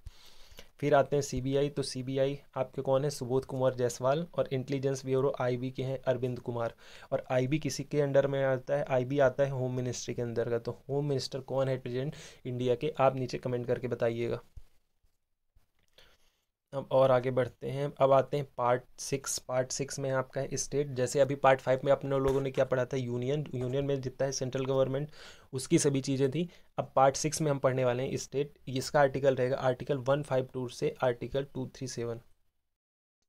फिर आते हैं सीबीआई। तो सीबीआई आपके कौन है? सुबोध कुमार जायसवाल। और इंटेलिजेंस ब्यूरो आईबी के हैं अरविंद कुमार। और आईबी किसी के अंडर में आता है? आईबी आता है होम मिनिस्ट्री के अंदर का। तो होम मिनिस्टर कौन है प्रेजेंट इंडिया के? आप नीचे कमेंट करके बताइएगा। अब और आगे बढ़ते हैं। अब आते हैं पार्ट 6 में आपका है स्टेट। जैसे अभी पार्ट 5 में अपने लोगों ने क्या पढ़ा था? यूनियन में जितना है सेंट्रल गवर्नमेंट, उसकी सभी चीज़ें थी। अब पार्ट 6 में हम पढ़ने वाले हैं स्टेट। इसका आर्टिकल रहेगा आर्टिकल 152 से आर्टिकल 237।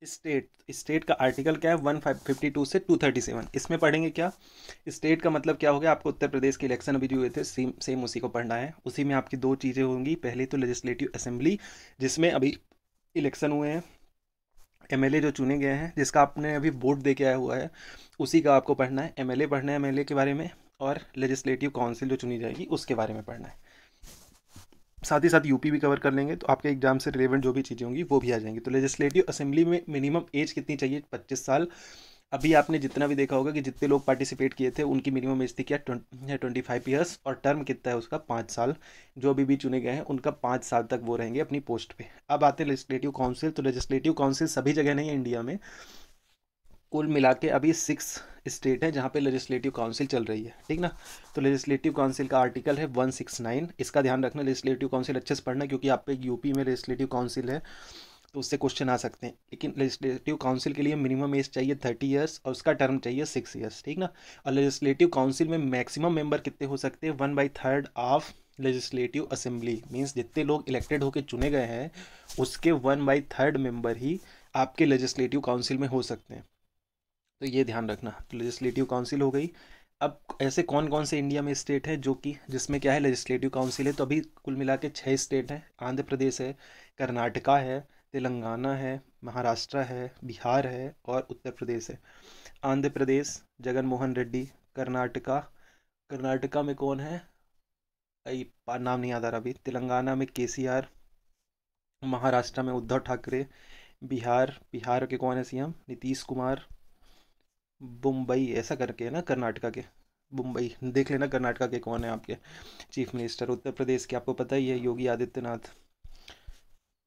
स्टेट का आर्टिकल क्या है? 152 से 237। इसमें पढ़ेंगे क्या? स्टेट का मतलब क्या हो गया? आपको उत्तर प्रदेश के इलेक्शन अभी जो हुए थे सेम उसी को पढ़ना है। उसी में आपकी 2 चीज़ें होंगी। पहली तो लेजिस्लेटिव असेंबली, जिसमें अभी इलेक्शन हुए हैं, एमएलए जो चुने गए हैं, जिसका आपने अभी वोट दे के आया हुआ है, उसी का आपको पढ़ना है। एमएलए पढ़ना है, एमएलए के बारे में, और लेजिस्लेटिव काउंसिल जो चुनी जाएगी उसके बारे में पढ़ना है। साथ ही साथ यूपी भी कवर कर लेंगे, तो आपके एग्जाम से रिलेवेंट जो भी चीज़ें होंगी वो भी आ जाएंगी। तो लेजिस्लेटिव असेंबली में मिनिमम एज कितनी चाहिए? 25 साल। अभी आपने जितना भी देखा होगा कि जितने लोग पार्टिसिपेट किए थे उनकी मिनिमम एज थी क्या? 25 ईयर्स। और टर्म कितना है उसका? 5 साल। जो अभी भी चुने गए हैं उनका 5 साल तक वो रहेंगे अपनी पोस्ट पे। अब आते हैं लेजिस्लेटिव काउंसिल। तो लेजिस्लेटिव काउंसिल सभी जगह नहीं है इंडिया में, कुल मिला के अभी 6 स्टेट है जहाँ पे लेजिस्लेटिव काउंसिल चल रही है, ठीक ना। तो लेजिस्लेटिव काउंसिल का आर्टिकल है 169। इसका ध्यान रखना, लेजिस्लेटिव काउंसिल अच्छे से पढ़ना, क्योंकि आप पे यूपी में लेजिस्लेटिव काउंसिल है तो उससे क्वेश्चन आ सकते हैं। लेकिन लेजिस्लेटिव काउंसिल के लिए मिनिमम एज चाहिए 30 ईयर्स और उसका टर्म चाहिए 6 ईयर्स, ठीक ना। और लेजिस्लेटिव काउंसिल में मैक्सिमम मेंबर कितने हो सकते हैं? 1/3 ऑफ लेजिस्लेटिव असेंबली, मीन्स जितने लोग इलेक्टेड होकर चुने गए हैं उसके 1/3 मेंबर ही आपके लेजिस्लेटिव काउंसिल में हो सकते हैं। तो ये ध्यान रखना। तो लेजिस्लेटिव काउंसिल हो गई। अब ऐसे कौन कौन से इंडिया में स्टेट है जो कि जिसमें क्या है लेजिस्लेटिव काउंसिल है? तो अभी कुल मिला के 6 स्टेट हैं। आंध्र प्रदेश है, कर्नाटका है, तेलंगाना है, महाराष्ट्र है, बिहार है और उत्तर प्रदेश है। आंध्र प्रदेश जगन मोहन रेड्डी, कर्नाटका, कर्नाटका में कौन है? नाम नहीं याद आ रहा अभी। तेलंगाना में केसीआर, महाराष्ट्र में उद्धव ठाकरे, बिहार के कौन है सीएम? नीतीश कुमार, मुंबई ऐसा करके है ना कर्नाटका के, मुंबई देख लेना कर्नाटका के कौन है आपके चीफ मिनिस्टर। उत्तर प्रदेश के आपको पता ही है, योगी आदित्यनाथ।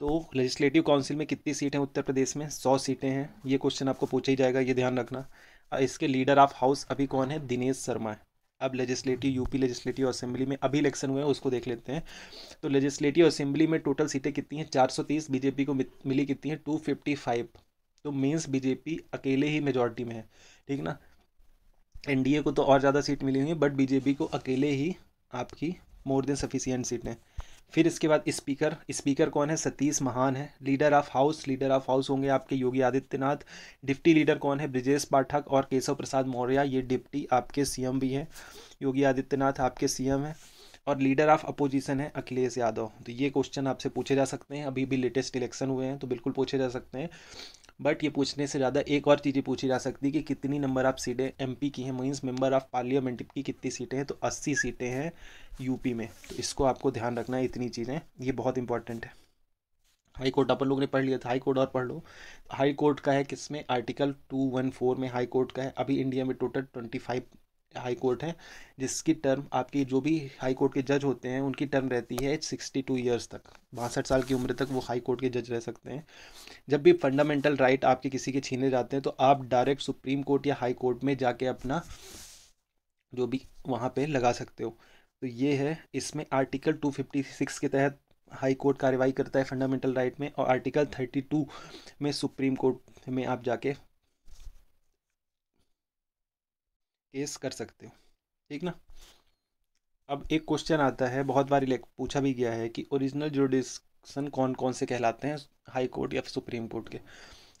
तो लेजिस्लेटिव काउंसिल में कितनी सीट हैं उत्तर प्रदेश में? 100 सीटें हैं। ये क्वेश्चन आपको पूछा ही जाएगा, ये ध्यान रखना। इसके लीडर ऑफ हाउस अभी कौन है? दिनेश शर्मा है। अब लेजिस्लेटिव यूपी लेजिस्लेटिव असेंबली में अभी इलेक्शन हुए हैं उसको देख लेते हैं। तो लेजिस्लेटिव असेंबली में टोटल सीटें कितनी हैं? 430। बीजेपी को मिली कितनी है? 255। तो मीन्स बीजेपी अकेले ही मेजॉरिटी में है, ठीक ना। एनडीए को तो और ज़्यादा सीट मिली हुई है, बट बीजेपी को अकेले ही आपकी मोर देन सफिशियंट सीटें। फिर इसके बाद स्पीकर, स्पीकर कौन है? सतीश महान है। लीडर ऑफ हाउस होंगे आपके योगी आदित्यनाथ। डिप्टी लीडर कौन है? ब्रिजेश पाठक और केशव प्रसाद मौर्य, ये डिप्टी आपके सीएम भी हैं। योगी आदित्यनाथ आपके सीएम हैं। और लीडर ऑफ अपोजिशन है अखिलेश यादव। तो ये क्वेश्चन आपसे पूछे जा सकते हैं, अभी भी लेटेस्ट इलेक्शन हुए हैं तो बिल्कुल पूछे जा सकते हैं। बट ये पूछने से ज़्यादा एक और चीज़ें पूछी जा सकती है कि कितनी नंबर ऑफ सीटें एमपी की हैं, मीन्स मेंबर ऑफ पार्लियामेंट की कितनी सीटें हैं? तो 80 सीटें हैं यूपी में। तो इसको आपको ध्यान रखना है, इतनी चीज़ें, ये बहुत इंपॉर्टेंट है। हाई कोर्ट अपन लोगों ने पढ़ लिया था, हाई कोर्ट और पढ़ लो। हाई कोर्ट का है किसमें? आर्टिकल 214 में हाई कोर्ट का है। अभी इंडिया में टोटल 25 हाई कोर्ट है, जिसकी टर्म आपकी जो भी हाई कोर्ट के जज होते हैं उनकी टर्म रहती है 62 ईयर्स तक। 62 साल की उम्र तक वो हाई कोर्ट के जज रह सकते हैं। जब भी फंडामेंटल राइट आपके किसी के छीने जाते हैं तो आप डायरेक्ट सुप्रीम कोर्ट या हाई कोर्ट में जाके अपना जो भी वहाँ पे लगा सकते हो। तो ये है, इसमें आर्टिकल 256 के तहत हाई कोर्ट कार्रवाई करता है फंडामेंटल राइट में, और आर्टिकल 32 में सुप्रीम कोर्ट में आप जाके केस कर सकते हो, ठीक ना। अब एक क्वेश्चन आता है, बहुत बार पूछा भी गया है कि ओरिजिनल जुडिक्शन कौन कौन से कहलाते हैं हाई कोर्ट या सुप्रीम कोर्ट के?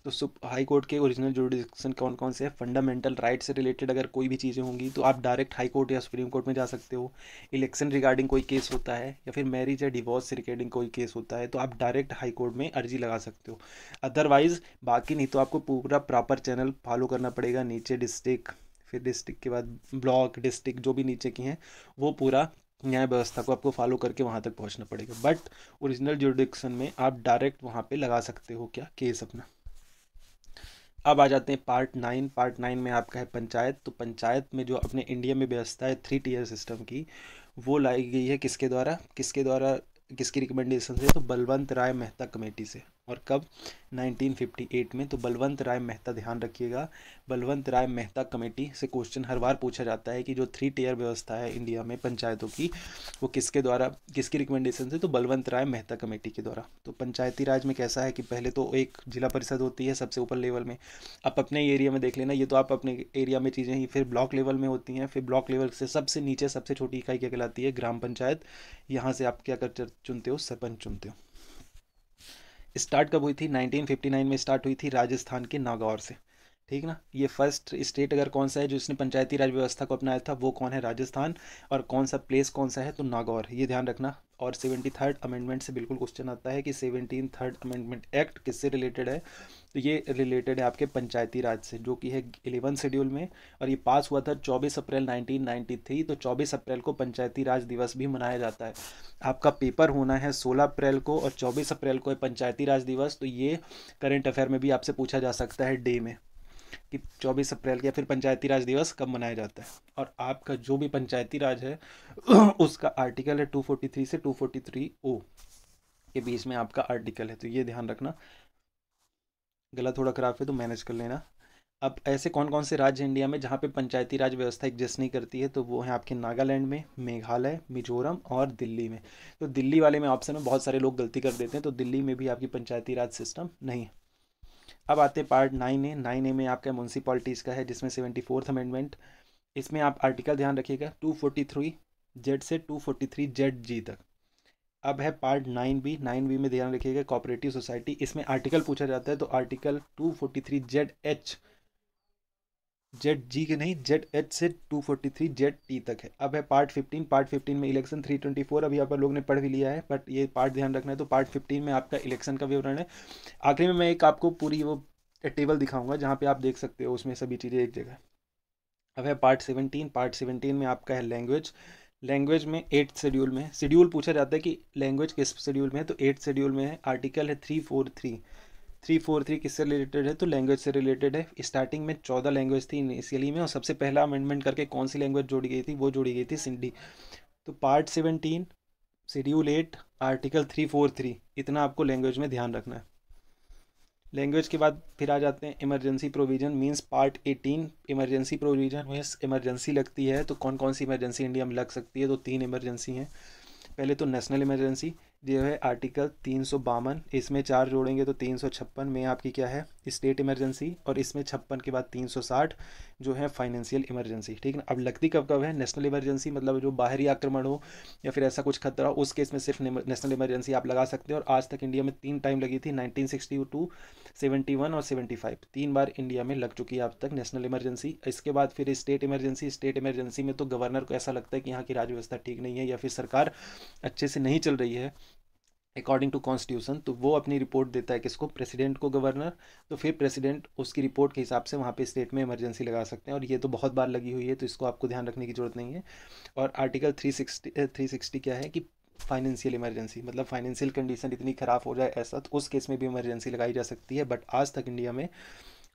तो हाई कोर्ट के ओरिजिनल जुडिक्शन कौन कौन से हैं? फंडामेंटल राइट से रिलेटेड अगर कोई भी चीज़ें होंगी तो आप डायरेक्ट हाई कोर्ट या सुप्रीम कोर्ट में जा सकते हो। इलेक्शन रिगार्डिंग कोई केस होता है या फिर मैरिज या डिवोर्स से रिगार्डिंग कोई केस होता है तो आप डायरेक्ट हाई कोर्ट में अर्जी लगा सकते हो। अदरवाइज बाकी नहीं तो आपको पूरा प्रॉपर चैनल फॉलो करना पड़ेगा। नीचे डिस्ट्रिक्ट, फिर डिस्ट्रिक्ट के बाद ब्लॉक, डिस्ट्रिक्ट जो भी नीचे की हैं वो पूरा न्याय व्यवस्था को आपको फॉलो करके वहाँ तक पहुँचना पड़ेगा। बट ओरिजिनल जुडिक्शन में आप डायरेक्ट वहाँ पे लगा सकते हो क्या केस अपना। अब आ जाते हैं पार्ट 9। पार्ट 9 में आपका है पंचायत। तो पंचायत में जो अपने इंडिया में व्यवस्था है 3 टियर सिस्टम की, वो लाई गई है किसके द्वारा किसकी रिकमेंडेशन से? तो बलवंत राय मेहता कमेटी से। और कब? 1958 में। तो बलवंत राय मेहता, ध्यान रखिएगा, बलवंत राय मेहता कमेटी से क्वेश्चन हर बार पूछा जाता है कि जो 3 टियर व्यवस्था है इंडिया में पंचायतों की, वो किसके द्वारा, किसकी रिकमेंडेशन से? तो बलवंत राय मेहता कमेटी के द्वारा। तो पंचायती राज में कैसा है कि पहले तो एक जिला परिषद होती है सबसे ऊपर लेवल में। आप अपने एरिया में देख लेना, ये तो आप अपने एरिया में चीज़ें ही, फिर ब्लॉक लेवल में होती हैं, फिर ब्लॉक लेवल से सबसे नीचे सबसे छोटी इकाई क्या कहलाती है? ग्राम पंचायत। यहाँ से आप क्या कर चुनते हो? सरपंच चुनते हो। स्टार्ट कब हुई थी? 1959 में स्टार्ट हुई थी राजस्थान के नागौर से, ठीक ना। ये फर्स्ट स्टेट अगर कौन सा है जो इसने पंचायती राज व्यवस्था को अपनाया था वो कौन है? राजस्थान। और कौन सा प्लेस कौन सा है? तो नागौर, ये ध्यान रखना। और 73rd अमेंडमेंट से बिल्कुल क्वेश्चन आता है कि 73rd अमेंडमेंट एक्ट किससे रिलेटेड है? तो ये रिलेटेड है आपके पंचायती राज से, जो कि है 11 शेड्यूल में, और ये पास हुआ था 24 अप्रैल 1993। तो 24 अप्रैल को पंचायती राज दिवस भी मनाया जाता है। आपका पेपर होना है 16 अप्रैल को और 24 अप्रैल को है पंचायती राज दिवस। तो ये करंट अफेयर में भी आपसे पूछा जा सकता है डे में, कि 24 अप्रैल या फिर पंचायती राज दिवस कब मनाया जाता है। और आपका जो भी पंचायती राज है उसका आर्टिकल है 243 से 243 ओ के बीच में आपका आर्टिकल है, तो ये ध्यान रखना। गला थोड़ा खराब है तो मैनेज कर लेना। अब ऐसे कौन कौन से राज्य हैं इंडिया में जहाँ पे पंचायती राज व्यवस्था एग्जिस्ट नहीं करती है, तो वो है आपके नागालैंड में, मेघालय, मिजोरम और दिल्ली में। तो दिल्ली वाले में ऑप्शन में बहुत सारे लोग गलती कर देते हैं, तो दिल्ली में भी आपकी पंचायती राज सिस्टम नहीं है। अब आते हैं पार्ट 9A। 9A में आपका म्यूनसिपॉलिटीज़ का है, जिसमें 74th अमेंडमेंट। इसमें आप आर्टिकल ध्यान रखिएगा 243 जेड से 243 जेड जी तक। अब है पार्ट 9B। 9B में ध्यान रखिएगा कोऑपरेटिव सोसाइटी। इसमें आर्टिकल पूछा जाता है, तो आर्टिकल 243 जेड एच, जेड जी के नहीं, जेड एच से 243 जेड टी तक है। अब है पार्ट 15। पार्ट 15 में इलेक्शन 324। अभी आप लोग ने पढ़ भी लिया है, बट ये पार्ट ध्यान रखना है। तो पार्ट 15 में आपका इलेक्शन का विवरण है। आखिरी में मैं एक आपको पूरी वो टेबल दिखाऊंगा जहाँ पे आप देख सकते हो उसमें सभी चीज़ें एक जगह। अब है पार्ट 17। पार्ट 17 में आपका है लैंग्वेज। लैंग्वेज में 8th शेड्यूल में, शेड्यूल पूछा जाता है कि लैंग्वेज किस शेड्यूल में है, तो 8th शेड्यूल में है। आर्टिकल है 343। 343 किससे रिलेटेड है, तो लैंग्वेज से रिलेटेड है। स्टार्टिंग में 14 लैंग्वेज थी इनिशियली में, और सबसे पहला अमेंडमेंट करके कौन सी लैंग्वेज जोड़ी गई थी, वो जोड़ी गई थी सिंधी। तो पार्ट 17 शेड्यूल 8 आर्टिकल 343, इतना आपको लैंग्वेज में ध्यान रखना है। लैंग्वेज के बाद फिर आ जाते हैं emergency provision means part 18। Emergency provision means emergency लगती है तो कौन कौन सी इमरजेंसी इंडिया में लग सकती है, तो 3 इमरजेंसी हैं। पहले तो नेशनल इमरजेंसी, जो है आर्टिकल 352, इसमें 4 जोड़ेंगे तो 356 में आपकी क्या है, स्टेट इमरजेंसी, और इसमें 56 के बाद 360 जो है फाइनेंशियल इमरजेंसी। ठीक है, अब लगती कब कब है, नेशनल इमरजेंसी मतलब जो बाहरी आक्रमण हो या फिर ऐसा कुछ खतरा हो, उस केस में सिर्फ नेशनल इमरजेंसी आप लगा सकते हो। और आज तक इंडिया में 3 टाइम लगी थी, 1962, 71 और 75, 3 बार इंडिया में लग चुकी है अब तक नेशनल इमरजेंसी। इसके बाद फिर स्टेट इमरजेंसी। स्टेट इमरजेंसी में तो गवर्नर को ऐसा लगता है कि यहाँ की राज्य व्यवस्था ठीक नहीं है या फिर सरकार अच्छे से नहीं चल रही है अकॉर्डिंग टू कॉन्स्टिट्यूशन, तो वो अपनी रिपोर्ट देता है किसको, प्रेसिडेंट को, गवर्नर। तो फिर प्रेसिडेंट उसकी रिपोर्ट के हिसाब से वहाँ पे स्टेट में इमरजेंसी लगा सकते हैं, और ये तो बहुत बार लगी हुई है, तो इसको आपको ध्यान रखने की जरूरत नहीं है। और आर्टिकल 360 क्या है कि फाइनेंशियल इमरजेंसी, मतलब फाइनेंशियल कंडीशन इतनी ख़राब हो जाए ऐसा, तो उस केस में भी इमरजेंसी लगाई जा सकती है। बट आज तक इंडिया में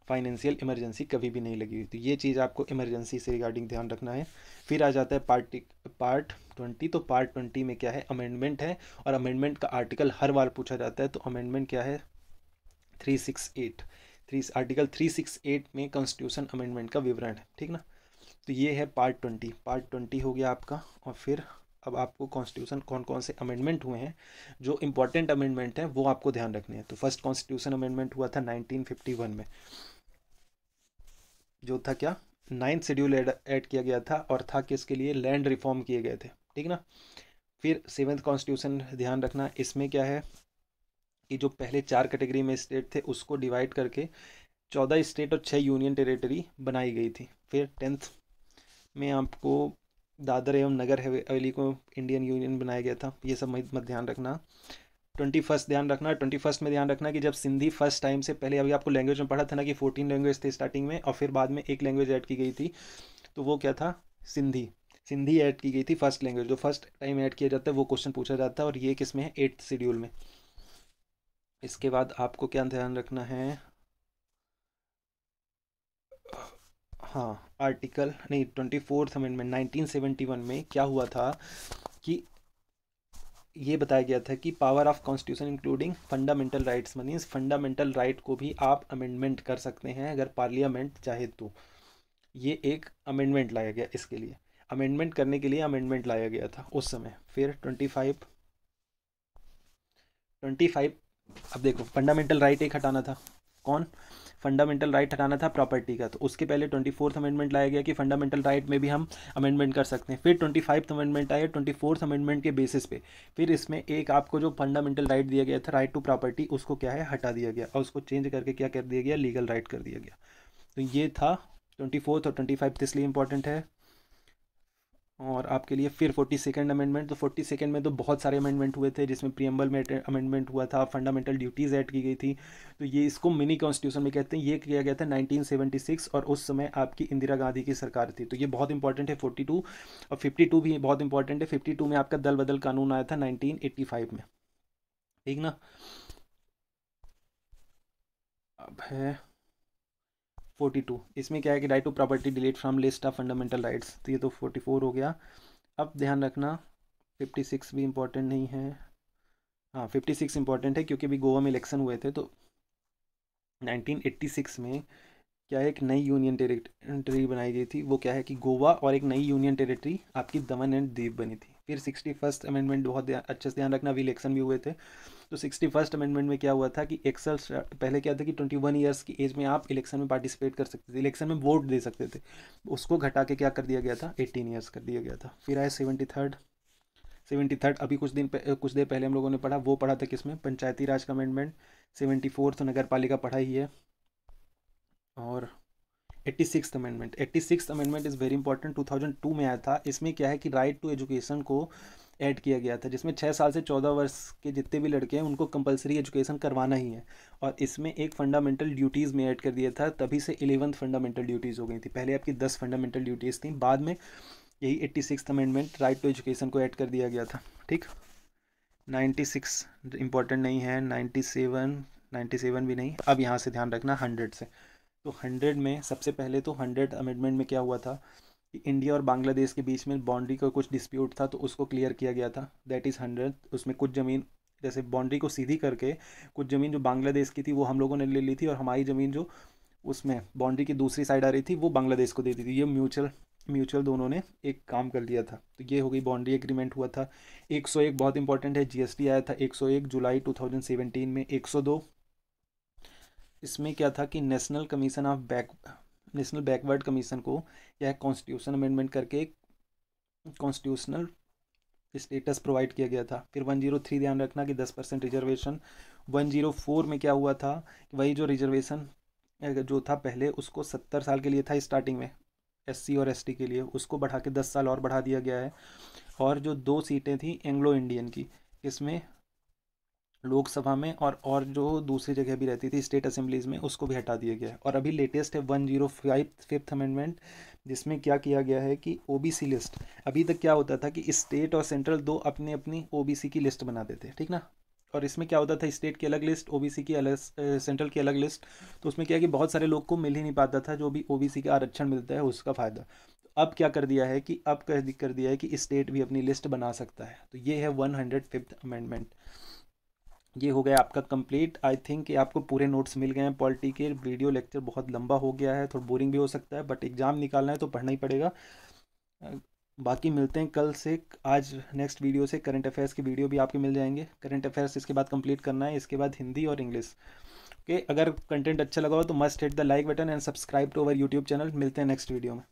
फाइनेंशियल इमरजेंसी कभी भी नहीं लगी हुई, तो ये चीज़ आपको इमरजेंसी से रिगार्डिंग ध्यान रखना है। फिर आ जाता है पार्ट 20। तो पार्ट 20 में क्या है, अमेंडमेंट है, और अमेंडमेंट का आर्टिकल हर बार पूछा जाता है। तो अमेंडमेंट क्या है, 368 आर्टिकल 368 में कॉन्स्टिट्यूशन अमेंडमेंट का विवरण है। ठीक ना, तो ये है पार्ट 20। पार्ट 20 हो गया आपका। और फिर अब आपको कॉन्स्टिट्यूशन कौन कौन से अमेंडमेंट हुए हैं, जो इंपॉर्टेंट अमेंडमेंट हैं वो आपको ध्यान रखने हैं। तो फर्स्ट कॉन्स्टिट्यूशन अमेंडमेंट हुआ था 1951 में, जो था क्या, 9th शेड्यूल ऐड किया गया था, और था किसके लिए, लैंड रिफॉर्म किए गए थे। ठीक ना, फिर 7th कॉन्स्टिट्यूशन ध्यान रखना, इसमें क्या है कि जो पहले 4 कैटेगरी में स्टेट थे उसको डिवाइड करके 14 स्टेट और 6 यूनियन टेरिटरी बनाई गई थी। फिर 10th में आपको दादर एवं नगर हवेली को इंडियन यूनियन बनाया गया था, ये सब मत ध्यान रखना। 21 ध्यान रखना, 21 में ध्यान रखना कि जब सिंधी फर्स्ट टाइम से, पहले अभी आपको लैंग्वेज में पढ़ा था ना कि 14 लैंग्वेज थे स्टार्टिंग में, और फिर बाद में एक लैंग्वेज ऐड की गई थी, तो वो क्या था, सिंधी। सिंधी ऐड की गई थी फर्स्ट लैंग्वेज, जो फर्स्ट टाइम ऐड किया जाता है वो क्वेश्चन पूछा जाता है, और ये किस में है, 8th शेड्यूल में। इसके बाद आपको क्या ध्यान रखना है, हाँ आर्टिकल नहीं, 24th अमेंडमेंट 1971 में क्या हुआ था कि ये बताया गया था कि power of constitution including fundamental rights, means fundamental right को भी आप अमेंडमेंट कर सकते हैं अगर पार्लियामेंट चाहे तो। ये एक अमेंडमेंट लाया गया, इसके लिए अमेंडमेंट करने के लिए अमेंडमेंट लाया गया था उस समय। फिर 25 अब देखो, फंडामेंटल राइट एक हटाना था, कौन, फंडामेंटल राइट हटाना था प्रॉपर्टी का, तो उसके पहले 24th अमेंडमेंट लाया गया कि फंडामेंटल राइट में भी हम अमेंडमेंट कर सकते हैं। फिर 25th अमेंडमेंट आया 24th अमेंडमेंट के बेसिस पे, फिर इसमें एक आपको जो फंडामेंटल राइट दिया गया था, राइट टू प्रॉपर्टी, उसको क्या है, हटा दिया गया, और उसको चेंज करके क्या कर दिया गया, लीगल राइट कर दिया गया। तो ये था 24th और 25 इसलिए इंपॉर्टेंट है। और आपके लिए फिर 42nd अमेंडमेंट, तो 42nd में तो बहुत सारे अमेंडमेंट हुए थे, जिसमें प्रीएम्बल में अमेंडमेंट हुआ था, फंडामेंटल ड्यूटीज़ ऐड की गई थी। तो ये इसको मिनी कॉन्स्टिट्यूशन में कहते हैं। ये किया गया था 1976 और उस समय आपकी इंदिरा गांधी की सरकार थी। तो ये बहुत इंपॉर्टेंट है 42। और 52 भी बहुत इंपॉर्टेंट है। 52 में आपका दल बदल कानून आया था 1985 में, ठीक ना। अब है 42, इसमें क्या है कि right to property delete from list of fundamental rights, तो ये तो 44 हो गया। अब ध्यान रखना 56 भी इम्पोर्टेंट नहीं है। हाँ 56 इंपॉर्टेंट है क्योंकि अभी गोवा में इलेक्शन हुए थे। तो 1986 में क्या है, एक नई यूनियन टेरिटरी बनाई गई थी। वो क्या है कि गोवा और एक नई यूनियन टेरिटरी आपकी दमन एंड दीव बनी थी। फिर 61st अमेंडमेंट, बहुत अच्छे से ध्यान रखना, अभी इलेक्शन भी हुए थे। तो 61st अमेंडमेंट में क्या हुआ था कि एक्सल, पहले क्या था कि 21 ईयर्स की एज में आप इलेक्शन में पार्टिसिपेट कर सकते थे, इलेक्शन में वोट दे सकते थे। उसको घटा के क्या कर दिया गया था, 18 ईयर्स कर दिया गया था। फिर आया 73rd अभी कुछ देर पहले हम लोगों ने पढ़ा, वो पढ़ा था किसमें, पंचायती राज का अमेंडमेंट। 74th नगर पालिका पढ़ा ही है। और 86th amendment is very important, 2002 में आया था। इसमें क्या है कि राइट टू एजुकेशन को ऐड किया गया था, जिसमें 6 साल से 14 वर्ष के जितने भी लड़के हैं उनको कंपलसरी एजुकेशन करवाना ही है। और इसमें एक फंडामेंटल ड्यूटीज़ में ऐड कर दिया था, तभी से 11th फंडामेंटल ड्यूटीज़ हो गई थी। पहले आपकी 10 फंडामेंटल ड्यूटीज़ थी, बाद में यही 86th amendment right to education को ऐड कर दिया गया था, ठीक। 96 इंपॉर्टेंट नहीं है, 97 भी नहीं। अब यहाँ से ध्यान रखना 100 से। तो 100 में सबसे पहले तो 100 अमेंडमेंट में क्या हुआ था कि इंडिया और बांग्लादेश के बीच में बाउंड्री का कुछ डिस्प्यूट था, तो उसको क्लियर किया गया था, दैट इज़ 100। उसमें कुछ ज़मीन, जैसे बाउंड्री को सीधी करके कुछ ज़मीन जो बांग्लादेश की थी वो हम लोगों ने ले ली थी, और हमारी ज़मीन जो उसमें बाउंड्री की दूसरी साइड आ रही थी वो बांग्लादेश को दे दी थी। ये म्यूचुअल दोनों ने एक काम कर लिया था। तो ये हो गई, बाउंड्री एग्रीमेंट हुआ था। 101 बहुत इंपॉर्टेंट है, जीएसटी आया था 101 जुलाई 2017 में। 102, इसमें क्या था कि नेशनल बैकवर्ड कमीशन को यह कॉन्स्टिट्यूशन अमेंडमेंट करके कॉन्स्टिट्यूशनल स्टेटस प्रोवाइड किया गया था। फिर 103 ध्यान रखना कि 10% रिजर्वेशन। 104 में क्या हुआ था कि वही जो रिजर्वेशन जो था पहले, उसको 70 साल के लिए था स्टार्टिंग में एससी और एसटी के लिए, उसको बढ़ा के 10 साल और बढ़ा दिया गया है। और जो 2 सीटें थी एंग्लो इंडियन की, इसमें लोकसभा में और जो दूसरी जगह भी रहती थी स्टेट असेंबलीज में, उसको भी हटा दिया गया है। और अभी लेटेस्ट है 105 फिफ्थ अमेंडमेंट, जिसमें क्या किया गया है कि ओबीसी लिस्ट, अभी तक क्या होता था कि स्टेट और सेंट्रल दो अपनी अपनी ओबीसी की लिस्ट बनाते थे, ठीक ना। और इसमें क्या होता था, स्टेट की अलग लिस्ट, ओबीसी की अलग, सेंट्रल की अलग लिस्ट। तो उसमें क्या है कि बहुत सारे लोग को मिल ही नहीं पाता था, जो भी ओबीसी का आरक्षण मिलता है उसका फ़ायदा। अब क्या कर दिया है कि अब कर दिया है कि स्टेट भी अपनी लिस्ट बना सकता है। तो ये है 105th अमेंडमेंट। ये हो गया आपका कंप्लीट। आई थिंक कि आपको पूरे नोट्स मिल गए हैं पॉलिटी के। वीडियो लेक्चर बहुत लंबा हो गया है, थोड़ा बोरिंग भी हो सकता है, बट एग्ज़ाम निकालना है तो पढ़ना ही पड़ेगा। बाकी मिलते हैं कल से। आज नेक्स्ट वीडियो से करंट अफेयर्स के वीडियो भी आपके मिल जाएंगे। करंट अफेयर्स इसके बाद कंप्लीट करना है, इसके बाद हिंदी और इंग्लिश। ओके, अगर कंटेंट अच्छा लगा हो तो must hit the like button and subscribe to our YouTube channel. मिलते हैं नेक्स्ट वीडियो में।